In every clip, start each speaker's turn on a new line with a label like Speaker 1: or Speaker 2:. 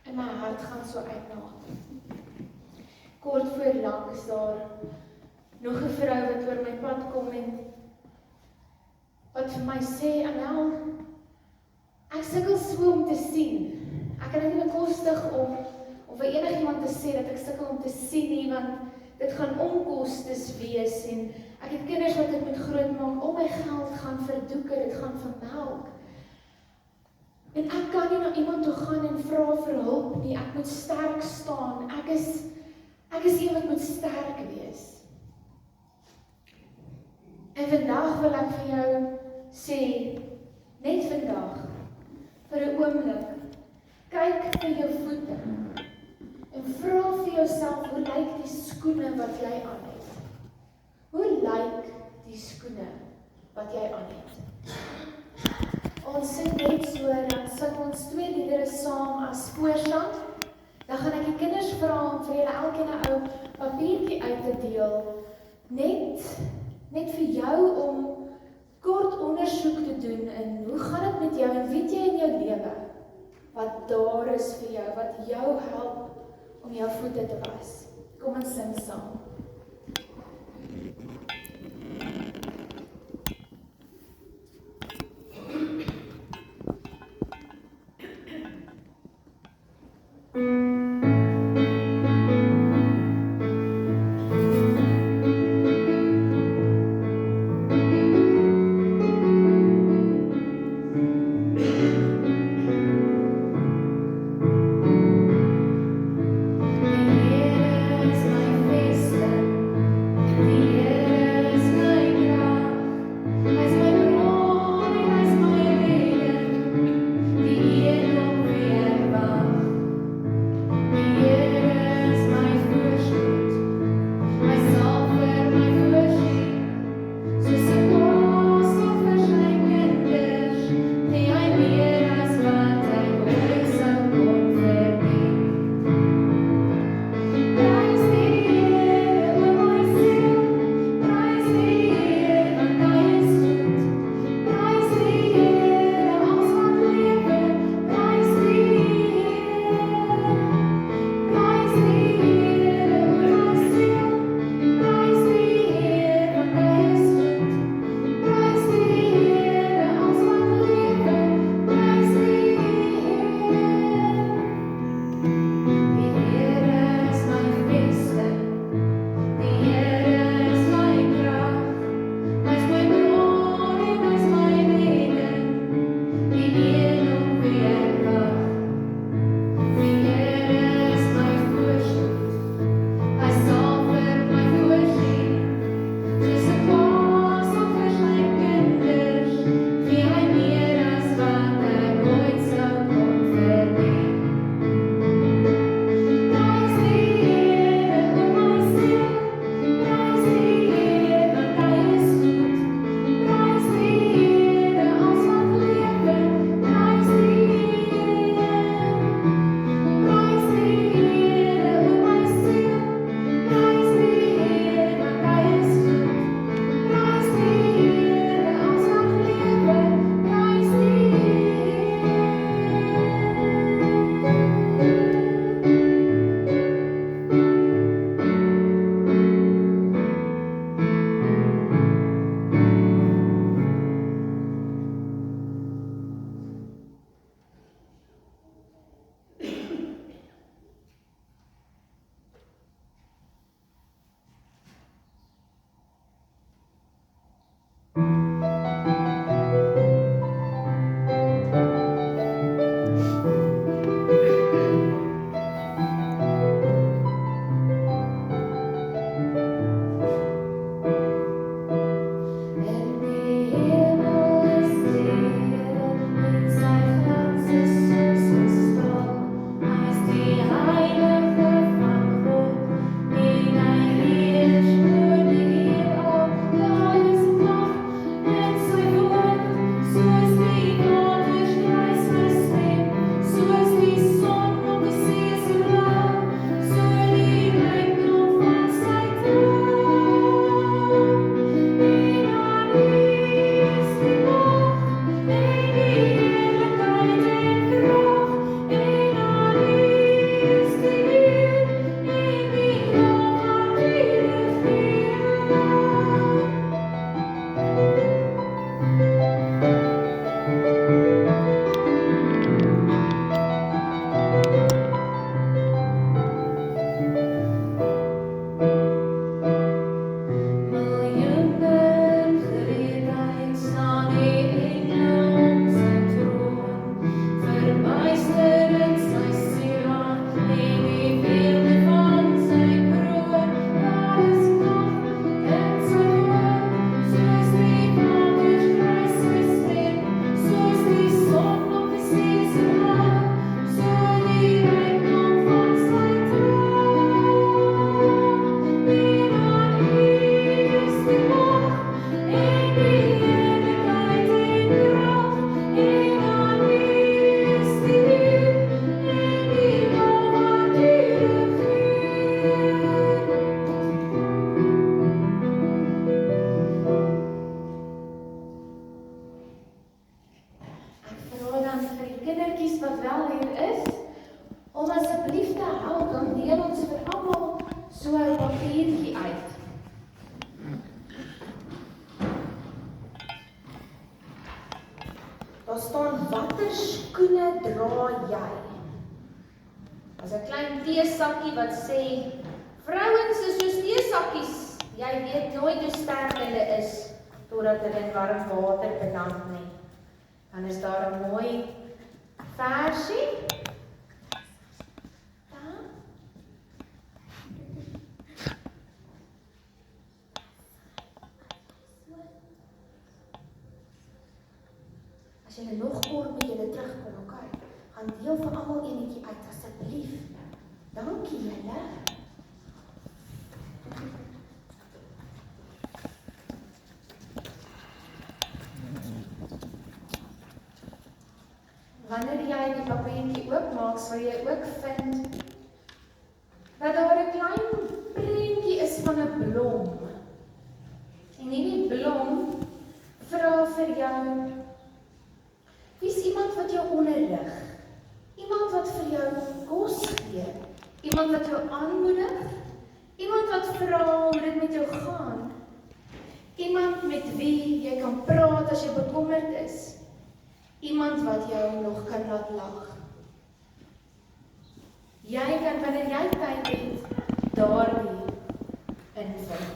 Speaker 1: En my hart gaan so uit na haar. Kort voor lank is daar nog 'n vrou wat oor my pad kom en wat vir my sê, Anel, ek sukkel so om te sien. Ek kan dit nie bekostig om vir enigiemand te sê dat ek sukkel om te sien nie, want dit gaan onkostes wees en ek het kinders wat ek moet grootmaak, al my geld gaan vir doeke, dit gaan vir melk. En ek kan nie na iemand toe gaan en vra vir hulp nie, ek moet sterk staan, ek is een wat moet sterk wees. En vandag wil ek vir jou sê, net vandag, vir 'n oomblik, kyk vir jou voete en vra vir jouself, hoe lyk die skoene wat jy aan het? Hoe lyk die skoene wat jy aan het? Ons sing net so, dan sing ons 2 liedere saam as voorsang. Dan gaan ek die kinders vra om vir julle elkeen 'n ou papiertjie uit te deel. Net vir jou om kort ondersoek te doen in hoe gaan dit met jou en weet jy in jou lewe wat daar is vir jou, wat jou help om jou voete te was. Kom ons sing saam. Here is my face. As 'n klein teesakkie wat sê, vrouens is soos teesakkies, jy weet nooit hoe sterk hulle is, totdat hulle in warm water beland nie. Dan is daar 'n mooi versie. As julle nog kort met julle terugkom, okay? Gaan deel vir almal enetjie uit, asseblief. Dankie julle. Wanneer jy die papiertjie oopmaak, sal jy ook vind dat daar 'n klein prentjie is van 'n blom. En hierdie blom vra vir jou, wie is iemand wat jou onderrig? Iemand wat vir jou kos gee? Iemand wat jou aanmoedig? Iemand wat vra hoe dit met jou gaan? Iemand met wie jy kan praat as jy bekommerd is? Iemand wat jou nog kan laat lag? Jy kan, wanneer jy tyd het, daardie invul.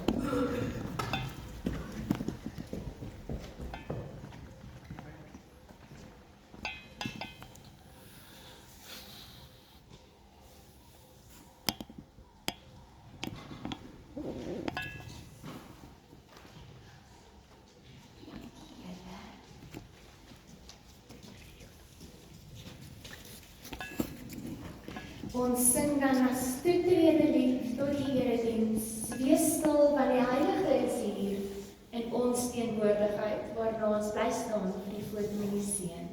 Speaker 1: Ons sing dan as toetrede lied tot die erediens. Wees stil want die Heilige is hier in ons teenwoordigheid, waarna ons bly staan vir die voortdurende seën.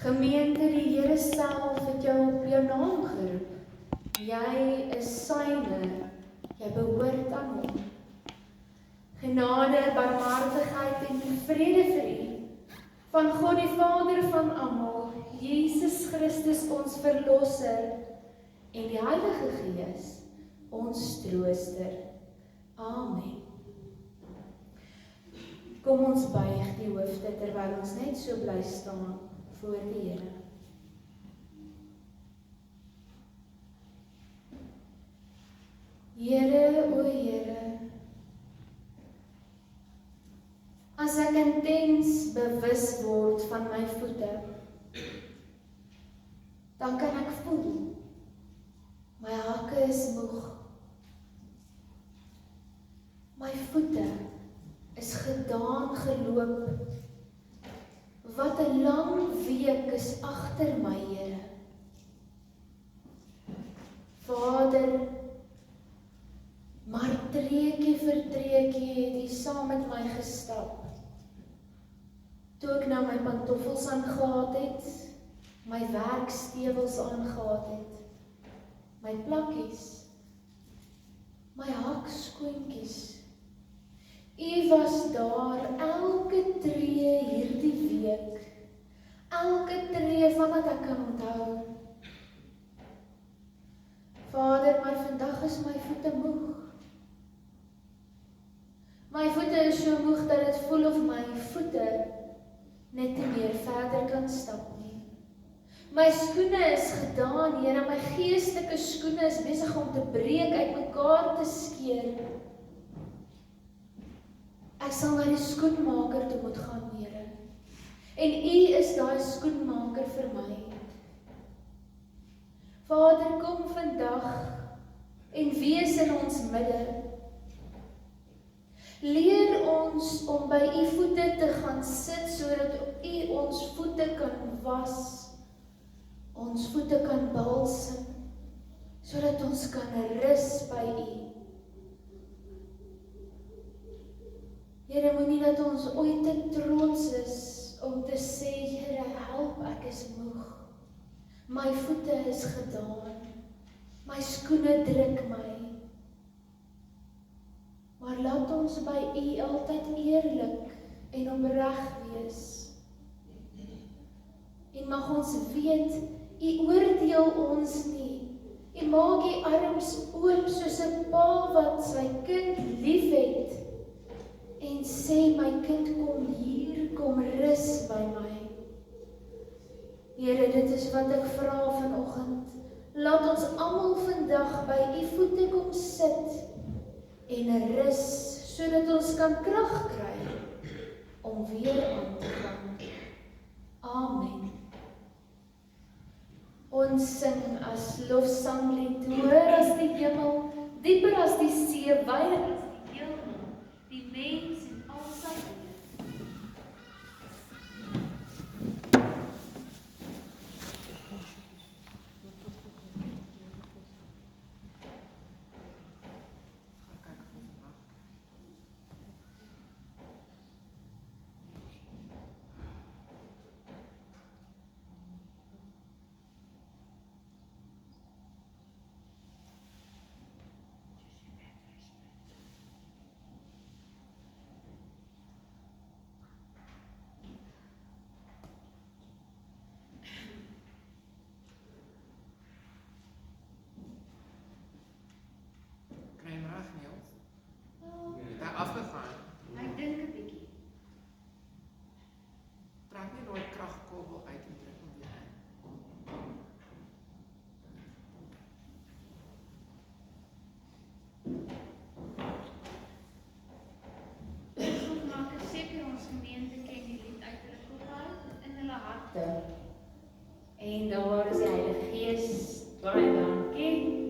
Speaker 1: Gemeente, die Here self het jou op jou naam geroep. Jy is syne, jy behoort aan hom. Genade, barmhartigheid en vrede vir u, van God die Vader van almal, Jesus Christus ons Verlosser, en die Heilige Gees, ons Trooster. Amen. Kom ons buig die hoofde, terwyl ons net so bly staan voor die Here. Here, o Here, as ek intens bewus word van my voete, dan kan ek voel, my hakke is moeg, my voete is gedaan geloop, wat 'n lang week is agter my, Here. Vader, maar treukie vir treukie het U saam met my gestap. Toe ek nou my pantoffels aangehad het, my werkstewels aangehad het, my plakkies, my hakskoentjies. U was daar elke tree hierdie week, elke tree vandat ek kan onthou. Vader, maar vandag is my voete moeg. My voete is so moeg dat dit voel of my voete net nie meer verder kan stap nie. My skoene is gedaan, Here, my geestelike skoene is besig om te breek, uitmekaar te skeer. Ek sal na die skoenmaker toe moet gaan, Here. En U is daai skoenmaker vir my. Vader, kom vandag en wees in ons midde. Leer ons om by u voete te gaan sit, sodat u ons voete kan was, ons voete kan balsem, sodat ons kan rus by u. Here, moenie dat ons ooit te trots is om te sê, Here, help, ek is moeg. My voete is gedaan, my skoene druk my. Maar laat ons by u altyd eerlik en opreg wees. En mag ons weet, u oordeel ons nie. U maak u arms oop soos 'n pa wat sy kind liefhet en sê, my kind, kom hier, kom rus by my. Here, dit is wat ek vra vanoggend. Laat ons almal vandag by u voete kom sit en rus, sodat ons kan krag kry om weer aan te gaan. Amen. Ons sing as lofsanglied, hoër as die hemel, dieper as die see, wyder as die heelal, die mens en al sy eer. Ek dink 'n bietjie.
Speaker 2: Trek nie daai kragkabel uit en druk hom weer in.
Speaker 1: Ons maak seker ons gemeente ken die lied uit hulle kop in hulle harte. En daar is die Heilige Gees, baie dankie.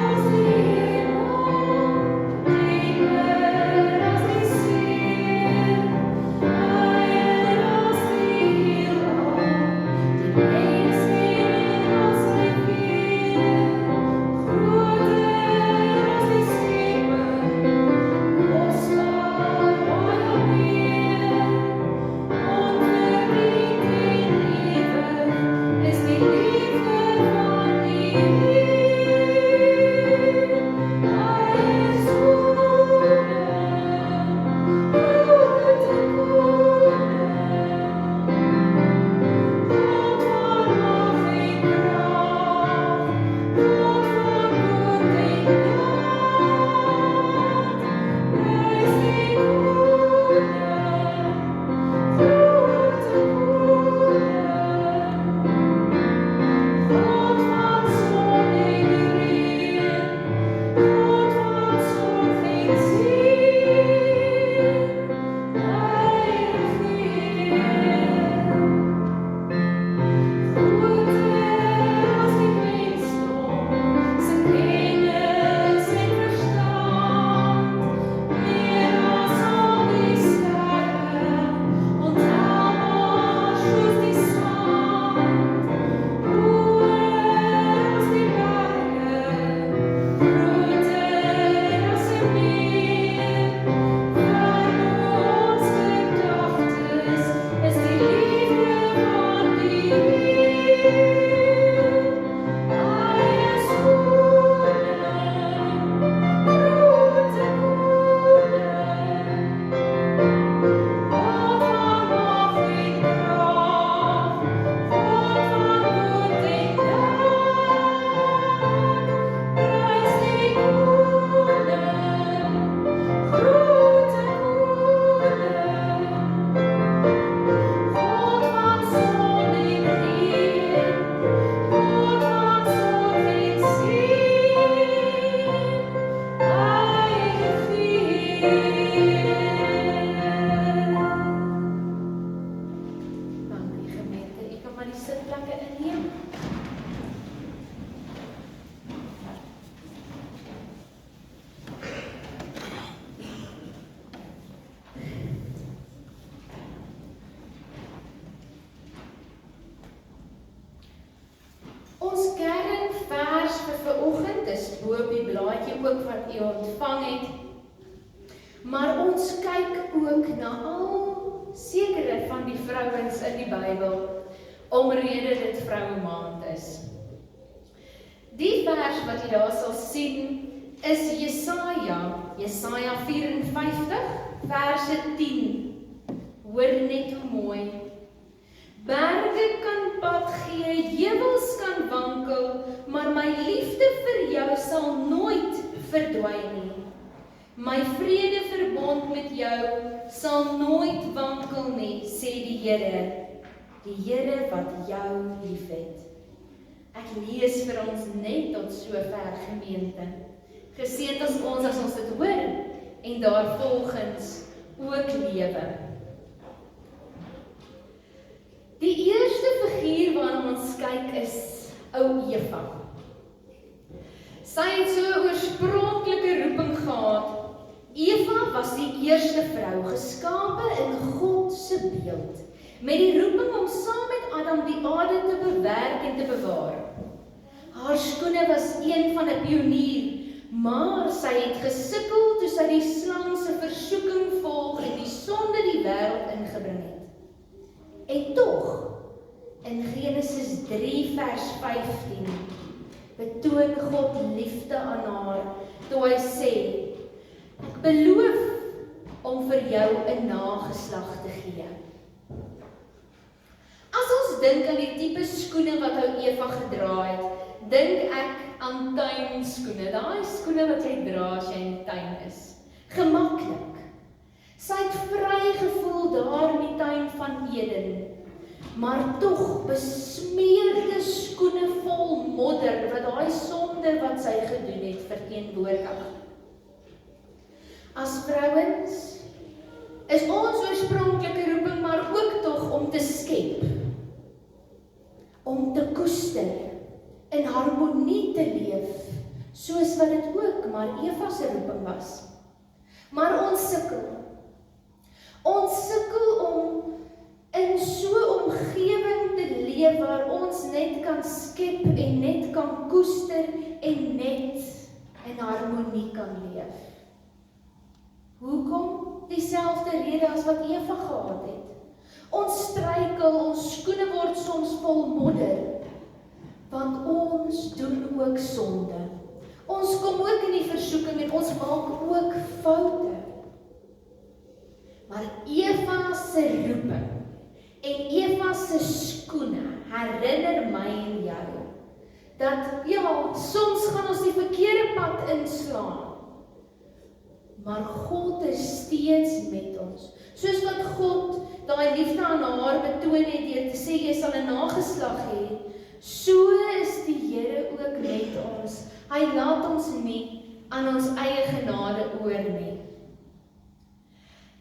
Speaker 1: As die Ons kernvers vir vanoggend is bo op die blaadjie ook wat u ontvang het. Maar ons kyk ook na al sekere van die vrouens in die Bybel, omrede dit Vroue Maand is. Die vers wat jy daar sal sien, is Jesaja 54, verse 10. Hoor net hoe mooi. Berge kan pad gee, heuwels kan wankel, maar my liefde vir jou sal nooit verdwyn nie. My vredeverbond met jou sal nooit wankel nie, sê die Here wat jou liefhet. Ek lees vir ons net tot sover, gemeente. Geseënd is ons as ons dit hoor en daarvolgens ook lewe. Die eerste figuur waarna ons kyk is ou Eva. Sy het so 'n oorspronklike roeping gehad. Eva was die eerste vrou, geskape in God se beeld, met die roeping om saam met Adam die aarde te bewerk en te bewaar. Haar skoene was een van 'n pionier, maar sy het gesukkel toe sy die slang se versoeking volg en die sonde die wêreld ingebring het. En tog, in Genesis 3 vers 15, betoon God liefde aan haar, toe hy sê, ek beloof om vir jou 'n nageslag te gee. As ons dink aan die tipe skoene wat ou Eva gedra het, dink ek aan tuinskoene, daai skoene wat jy dra as jy in die tuin is. Gemaklik. Sy het vry gevoel daar in die tuin van Eden, maar tog besmeurde skoene vol modder wat daai sonde wat sy gedoen het verteenwoordig. As vrouens is ons oorspronklike roeping maar ook tog om te skep, om te koester, in harmonie te leef, soos wat dit ook maar Eva se roeping was. Maar ons sukkel. Ons sukkel om in so 'n omgewing te leef waar ons net kan skep en net kan koester en net in harmonie kan leef. Hoekom? Dieselfde rede as wat Eva gehad het. Ons struikel, ons skoene word soms vol modder, want ons doen ook sonde. Ons kom ook in die versoeking en ons maak ook foute. Maar Eva se roeping en Eva se skoene herinner my en jou, dat ja, soms gaan ons die verkeerde pad inslaan, maar God is steeds met ons. Soos wat God daai liefde aan haar betoon het deur te sê, jy sal 'n nageslag hê, so is die Here ook met ons. Hy laat ons nie aan ons eie genade oor nie.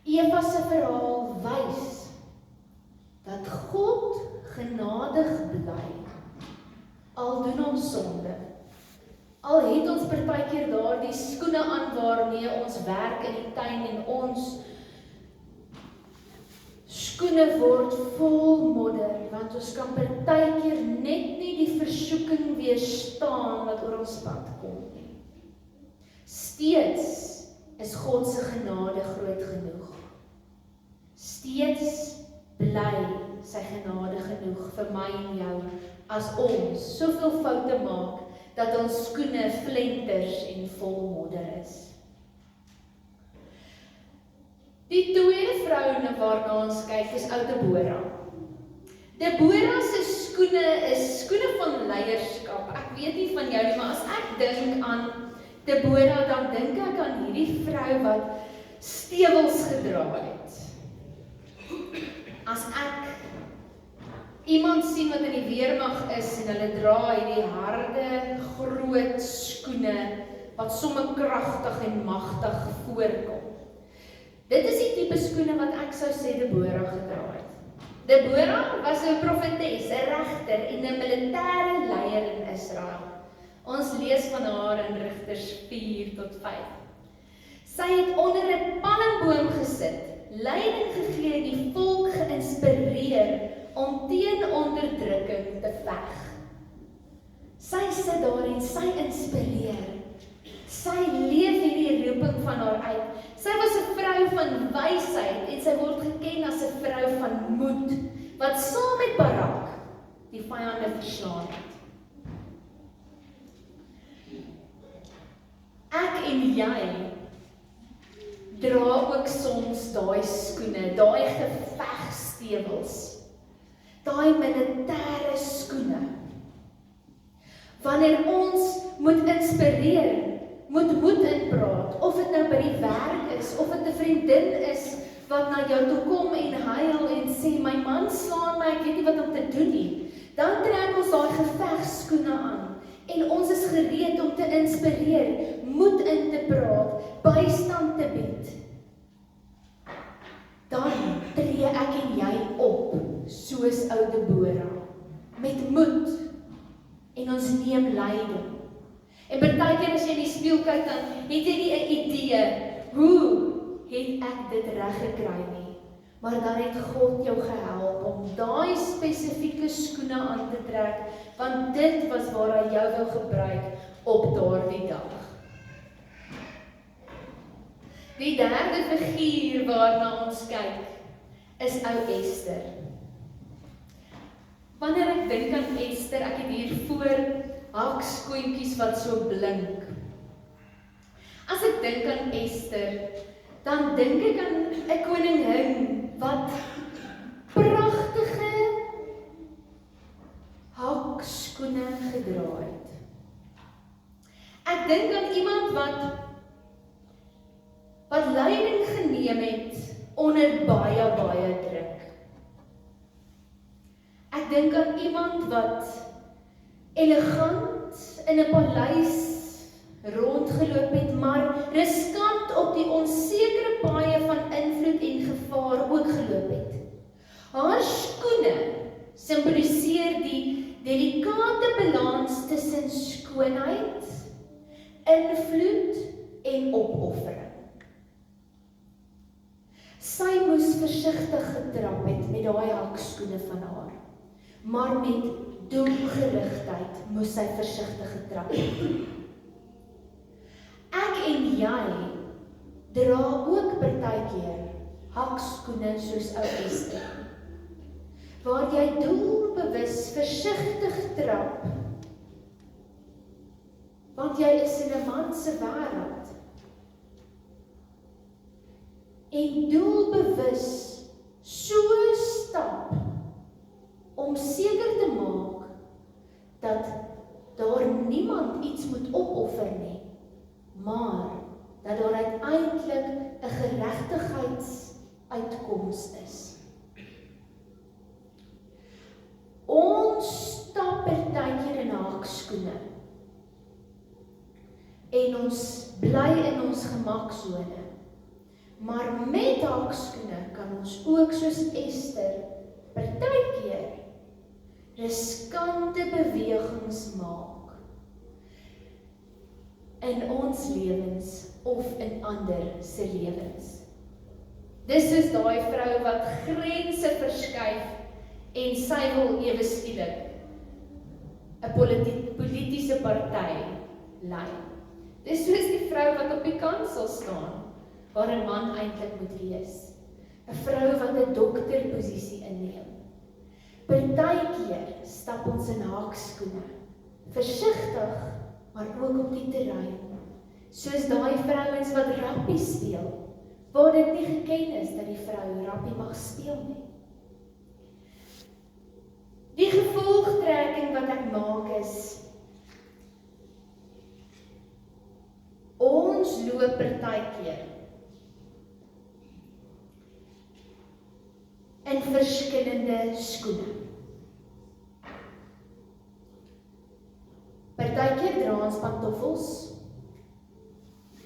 Speaker 1: Eva se verhaal wys dat God genadig bly, al doen ons sonde. Al het ons partykeer daardie skoene aan waarmee ons werk in die tuin en ons skoene word vol modder, want ons kan partykeer net nie die versoeking weerstaan wat oor ons pad kom nie. Steeds is God se genade groot genoeg. Steeds bly sy genade genoeg vir my en jou, as ons soveel foute maak, dat ons skoene flenters en vol modder is. Die tweede vrou waarna ons kyk is ou Deborah. Deborah se skoene is skoene van leierskap. Ek weet nie van jou nie, maar as ek dink aan Deborah, dan dink ek aan hierdie vrou wat stewels gedra het. As ek iemand sien wat in die weermag is en hulle dra hierdie harde, groot skoene wat sommer kragtig en magtig voorkom. Dit is die tipe skoene wat ek sou sê Deborah gedra het. Deborah was 'n profetes, 'n regter en 'n militêre leier in Israel. Ons lees van haar in Rigters 4 tot 5. Sy het onder 'n palmboom gesit, leiding gegee en die volk geïnspireer om teen onderdrukking te veg. Sy sit daar en sy inspireer. Sy leef hierdie roeping van haar uit. Sy was 'n vrou van wysheid en sy word geken as 'n vrou van moed, wat saam met Barak die vyande verslaan het. Ek en jy dra ook soms daai skoene, daai gevegstewels, daai militêre skoene. Wanneer ons moet inspireer, moet moed inpraat, of dit nou by die werk is, of dit 'n vriendin is wat na jou toe kom en huil en sê, my man slaan my, ek weet nie wat om te doen nie. Dan trek ons daai gevegskoene aan en ons is gereed om te inspireer, moed in te praat, bystand te bied. Dan tree ek en jy op, soos ou Deborah, met moed, en ons neem leiding. En partykeer as jy in die spieël kyk, dan het jy nie 'n idee, hoe het ek dit reg gekry nie, maar dan het God jou gehelp om daai spesifieke skoene aan te trek, want dit was waar hy jou wil gebruik op daardie dag. Die derde figuur waarna ons kyk, is ou Ester. Wanneer ek dink aan Ester, ek het hier voor hakskoentjies wat so blink. As ek dink aan Ester, dan dink ek aan 'n koningin wat pragtige hakskoene gedra het. Ek dink aan iemand wat leiding geneem het onder baie druk. Ek dink aan iemand wat elegant in 'n paleis rondgeloop het, maar riskant op die onsekere paaie van invloed en gevaar ook geloop het. Haar skoene simboliseer die delikate balans tussen skoonheid, invloed en opoffering. Sy moes versigtig getrap het met daai hakskoene van haar, maar met doelgerigtheid moes sy versigtig getrap het. Ek en jy dra ook partykeer hakskoene soos ou Ester, waar jy doelbewus versigtig trap, want jy is in 'n man se wêreld, en doelbewus so stap om seker te maak dat daar niemand iets moet opoffer nie, maar dat daar uiteindelik 'n geregtigheidsuitkoms is. Ons stap partykeer in hakskoene en ons bly in ons gemaksone, maar met hakskoene kan ons ook soos Ester partykeer riskante bewegings maak in ons lewens of in ander se lewens. Dis soos daai vrou wat grense verskuif en sy wil ewe skielik 'n politiese party lei. Dis soos die vrou wat op die kansel staan, waar 'n man eintlik moet wees. 'n Vrou wat 'n dokterposisie inneem. Partykeer stap ons in hakskoene, versigtig, maar ook op die terrein, soos daai vrouens wat rappie speel, waar dit nie geken is dat die vrou rappie mag speel nie. Die gevolgtrekking wat ek maak is, ons loop partykeer in verskillende skoene. Partykeer dra ons pantoffels,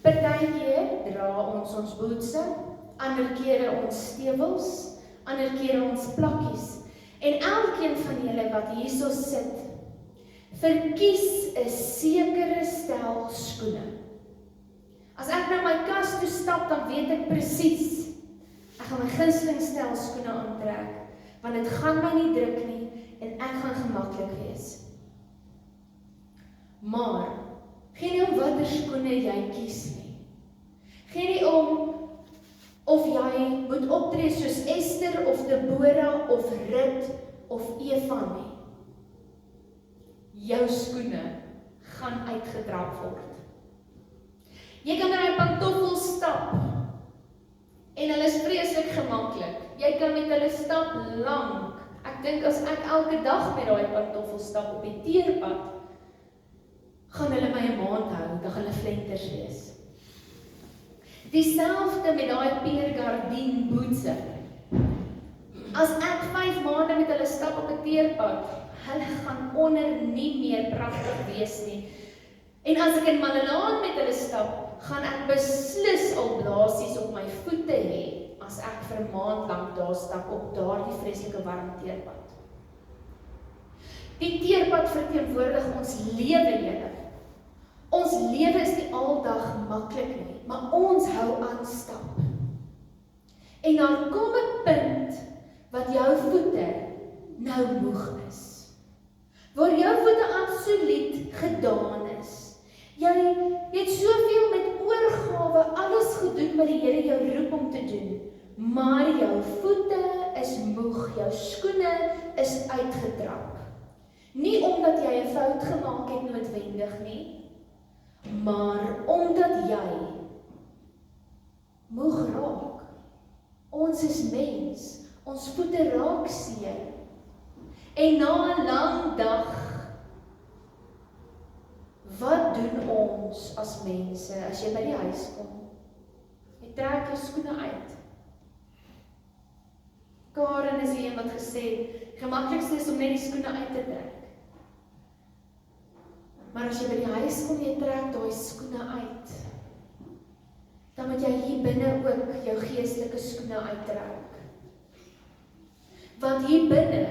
Speaker 1: partykeer dra ons bootse, ander kere ons stewels, ander kere ons plakkies. En elkeen van julle wat hierso sit, verkies 'n sekere stel skoene. As ek na my kas toe stap, dan weet ek presies, ek gaan my gunsteling stel skoene aantrek, want dit gaan my nie druk nie, en ek gaan gemaklik wees. Maar, geen nie om watter skoene jy kies nie. Geen nie om of jy moet optree soos Ester of Deborah of Rut of Eva nie. Jou skoene gaan uitgetrap word. Jy kan met daai pantoffels stap en hulle is vreeslik gemaklik. Jy kan met hulle stap lank. Ek dink as ek elke dag met daai pantoffels stap op die teerpad, gaan hulle my 'n maand hou, dan gaan hulle flenters wees. Dieselfde met daai Pierre Cardin bootse. As ek 5 maande met hulle stap op 'n teerpad, hulle gaan onder nie meer pragtig wees nie. En as ek in Malelaan met hulle stap, gaan ek beslis al blaasies op my voete hê, as ek vir 'n maand lank daar stap op daardie vreeslike warm teerpad. Die teerpad verteenwoordig ons lewe, julle. Ons lewe is nie aldag maklik nie, maar ons hou aan stap. En daar kom 'n punt wat jou voete nou moeg is. Waar jou voete absoluut gedaan is. Jy het soveel met oorgawe alles gedoen wat die Here jou roep om te doen, maar jou voete is moeg, jou skoene is uitgetrap. Nie omdat jy 'n fout gemaak het noodwendig nie, maar omdat jy moeg raak. Ons is mens, ons voete raak seer. En na 'n lang dag, wat doen ons as mense as jy by die huis kom? Jy trek jou skoene uit. Karen is die een wat gesê het, gemaklikste is om net die skoene uit te trek. Maar as jy by die huis kom, jy trek daai skoene uit, dan moet jy hier binne ook jou geestelike skoene uittrek. Want hier binne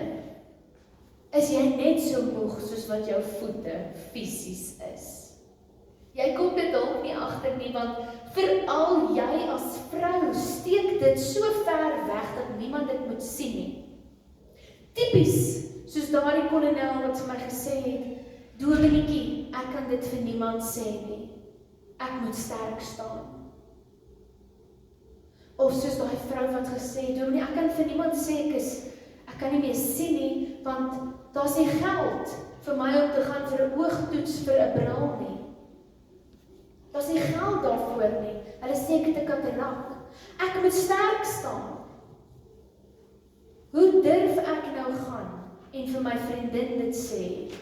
Speaker 1: is jy net so moeg soos wat jou voete fisies is. Jy kom dit dalk nie agter nie, want veral jy as vrou steek dit so ver weg dat niemand dit moet sien nie. Tipies, soos daardie kolonel wat vir my gesê het, Dominietjie, ek kan dit vir niemand sê nie. Ek moet sterk staan. Of soos daai vrou wat gesê het, Dominee, ek kan vir niemand sê ek kan nie meer sien nie, want daar's nie geld vir my om te gaan vir 'n oogtoets vir 'n bril nie. Daar's nie geld daarvoor nie. Hulle sê ek het 'n katarak. Ek moet sterk staan. Hoe durf ek nou gaan en vir my vriendin dit sê?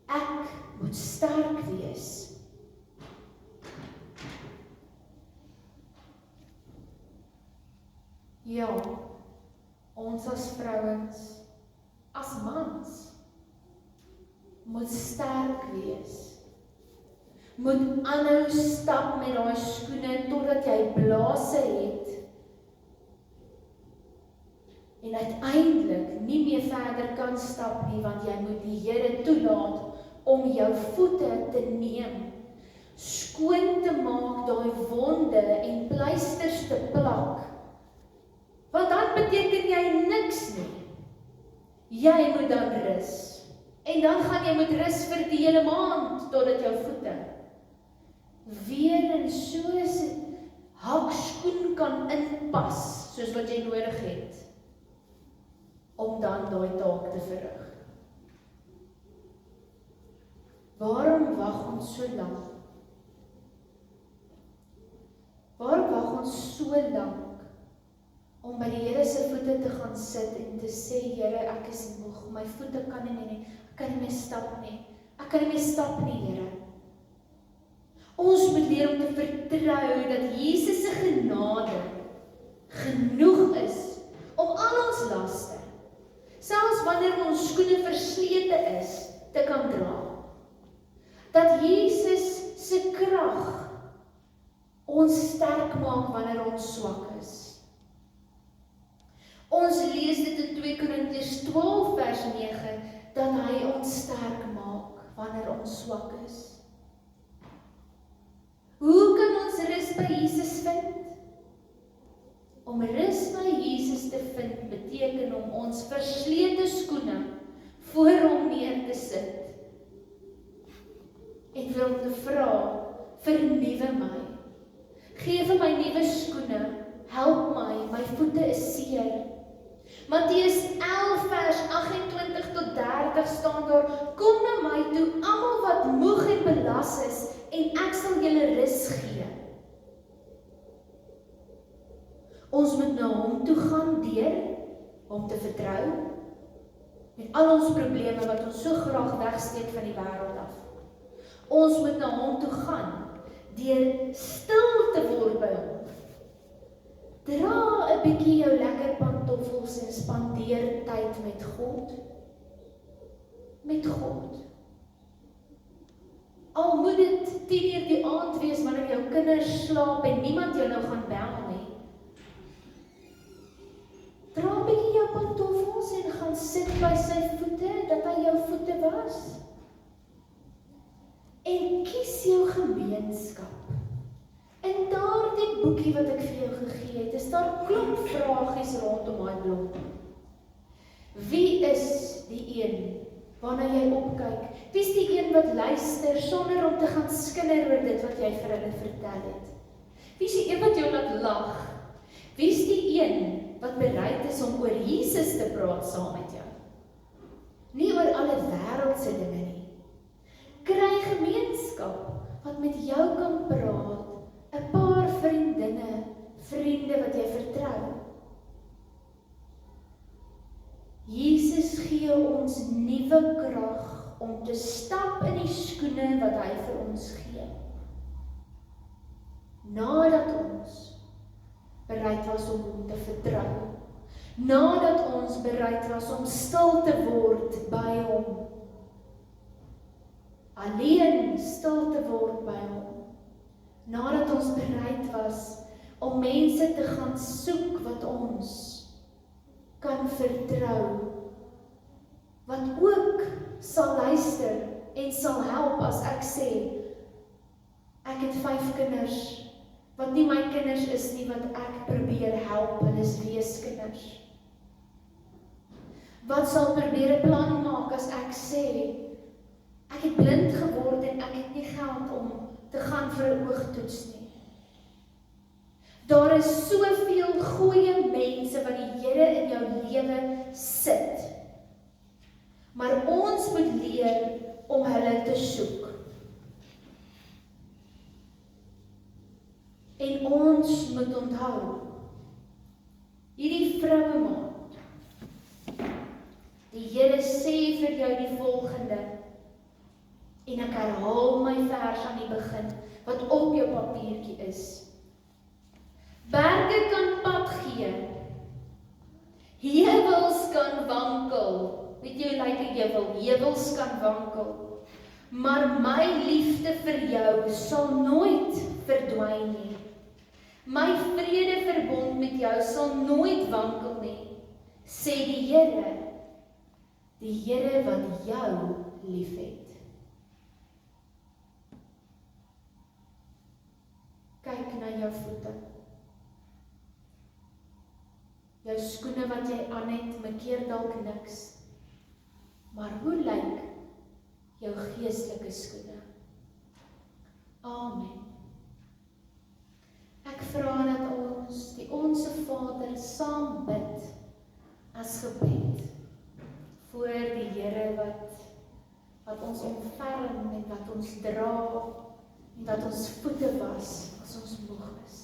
Speaker 1: Ek moet sterk wees. Ja, ons as vrouens, as mans, moet sterk wees. Moet aanhou stap met daai skoene totdat jy blaase het. En uiteindelik nie meer verder kan stap nie, want jy moet die Here toelaat om jou voete te neem, skoon te maak, daai wonde en pleisters te plak. Want dan beteken jy niks nie. Jy moet dan rus. En dan gaan jy moet rus vir die hele maand, totdat jou voete weer in soos 'n hakskoen kan inpas, soos wat jy nodig het, om dan daai taak te verrig. Waarom wag ons so lank? Waarom wag ons so lank om by die Here se voete te gaan sit en te sê, Here, ek is moeg, my voete kan nie, ek kan nie meer stap nie. Ek kan nie meer stap nie, Here. Ons moet leer om te vertrou dat Jesus se genade genoeg is om al ons laste, selfs wanneer ons skoene verslete is, te kan dra. Dat Jesus se krag ons sterk maak wanneer ons swak is. Ons lees dit in 2 Korintiërs 12 vers 9, dat hy ons sterk maak wanneer ons swak is. Hoe kan ons rus by Jesus vind? Om rus by Jesus te vind beteken om ons verslete skoene voor hom neer te sit en vir hom te vra, vernuwe my. Gee vir my nuwe skoene, help my, my voete is seer. Matteus 11 vers 28 tot 30 staan daar, kom na my toe, almal wat moeg en belas is, en ek sal julle rus gee. Ons moet na hom toe gaan deur hom te vertrou, met al ons probleme wat ons so graag wegsteek van die wêreld af. Ons moet na hom toe gaan, deur stil te word by hom. Dra 'n bietjie jou lekker pantoffels en spandeer tyd met God. Met God. Al moet dit 10:00 die aand wees wanneer jou kinders slaap en niemand jou nou gaan bel nie. Dra 'n bietjie jou pantoffels en gaan sit by sy voete, dat hy jou voete was. En kies jou gemeenskap. In daardie boekie wat ek vir jou gegee het, is daar klop vragies rondom daai blok. Wie is die een waarna jy opkyk? Wie is die een wat luister sonder om te gaan skinder oor dit wat jy vir hulle vertel het? Wie is die een wat jou laat lag? Wie is die een wat bereid is om oor Jesus te praat saam met jou? Nie oor alle wêreldse dinge nie. Kry gemeenskap wat met jou kan praat, 'n paar vriendinne, vriende wat jy vertrou. Jesus gee ons nuwe krag om te stap in die skoene wat hy vir ons gee. Nadat ons bereid was om hom te vertrou, nadat ons bereid was om stil te word by hom, alleen stil te word by hom, nadat ons bereid was om mense te gaan soek wat ons kan vertrou, wat ook sal luister en sal help as ek sê, ek het 5 kinders, wat nie my kinders is nie, wat ek probeer help, hulle is weeskinders. Wat sal probeer 'n plan maak as ek sê, ek het blind geword en ek het nie geld om te gaan vir 'n oogtoets nie. Daar is soveel goeie mense wat die Here in jou lewe sit. Maar ons moet leer om hulle te soek. En ons moet onthou, hierdie vroue maand, die Here sê vir jou die volgende, en ek herhaal my vers aan die begin, wat op jou papiertjie is. Berge kan pad gee, heuwels kan wankel, weet jy hoe lyk 'n heuwel? Heuwels kan wankel, maar my liefde vir jou sal nooit verdwyn nie. My vrede verbond met jou sal nooit wankel nie, sê die Here wat jou liefhet. Kyk na jou voete. Jou skoene wat jy aan het, makeer dalk niks. Maar hoe lyk jou geestelike skoene? Amen. Ek vra dat ons die Onse Vader saam bid as gebed voor die Here wat ons omferm en wat ons dra en wat ons voete was as ons moeg is.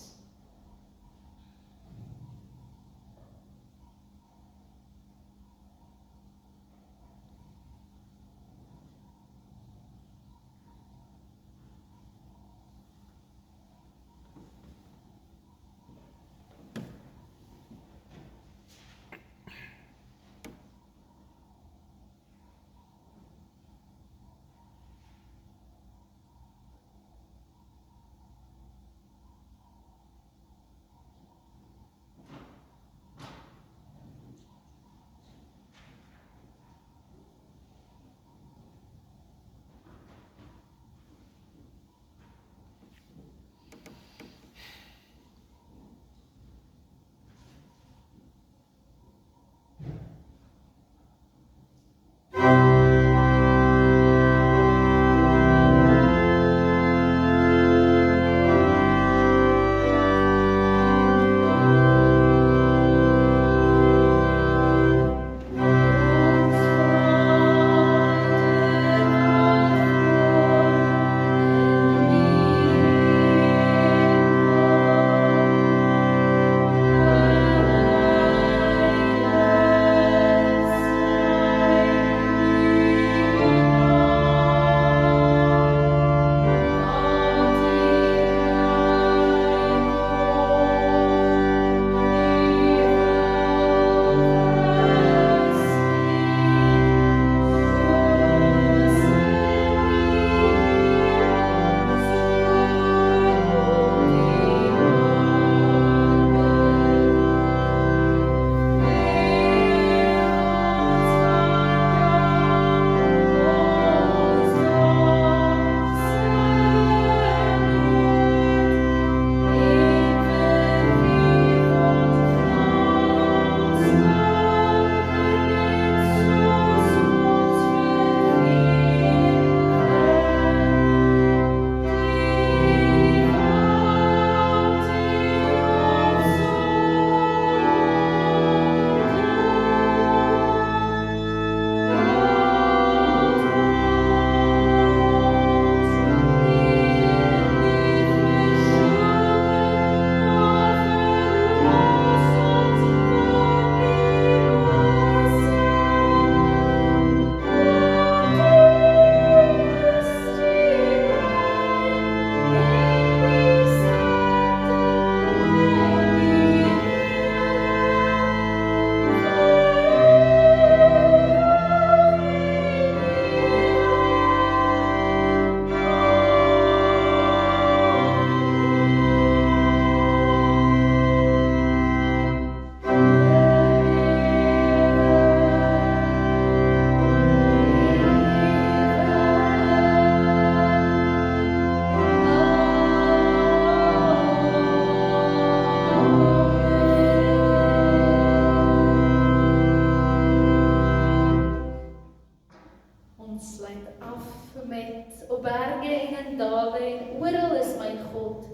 Speaker 1: dale en oral is my God,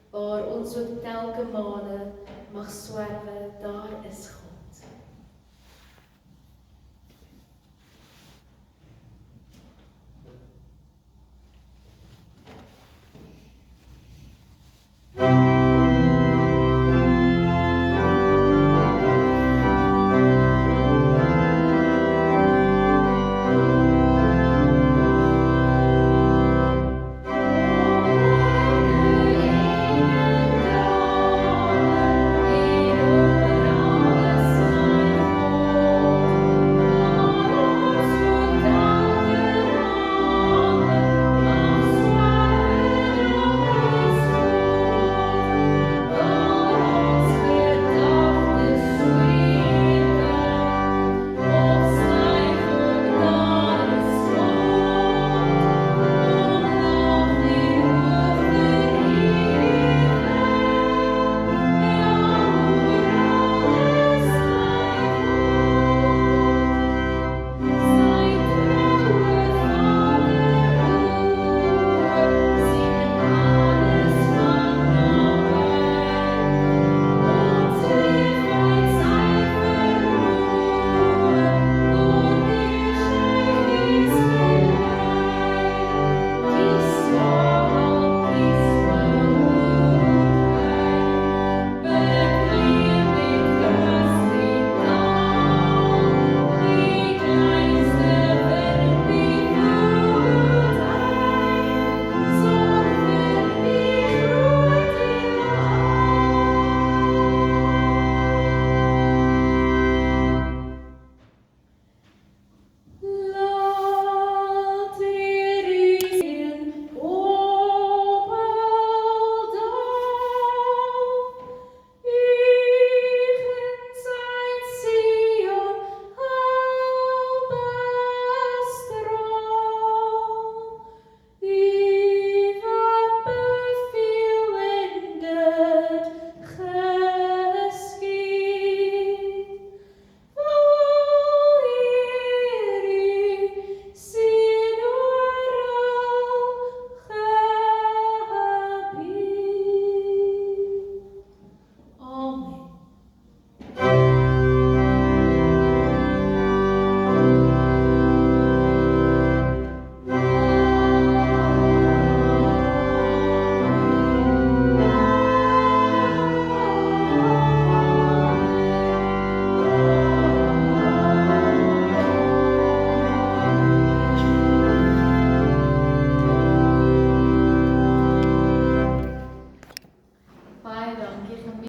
Speaker 1: waar ons ook telke male mag swerwe, daar is God.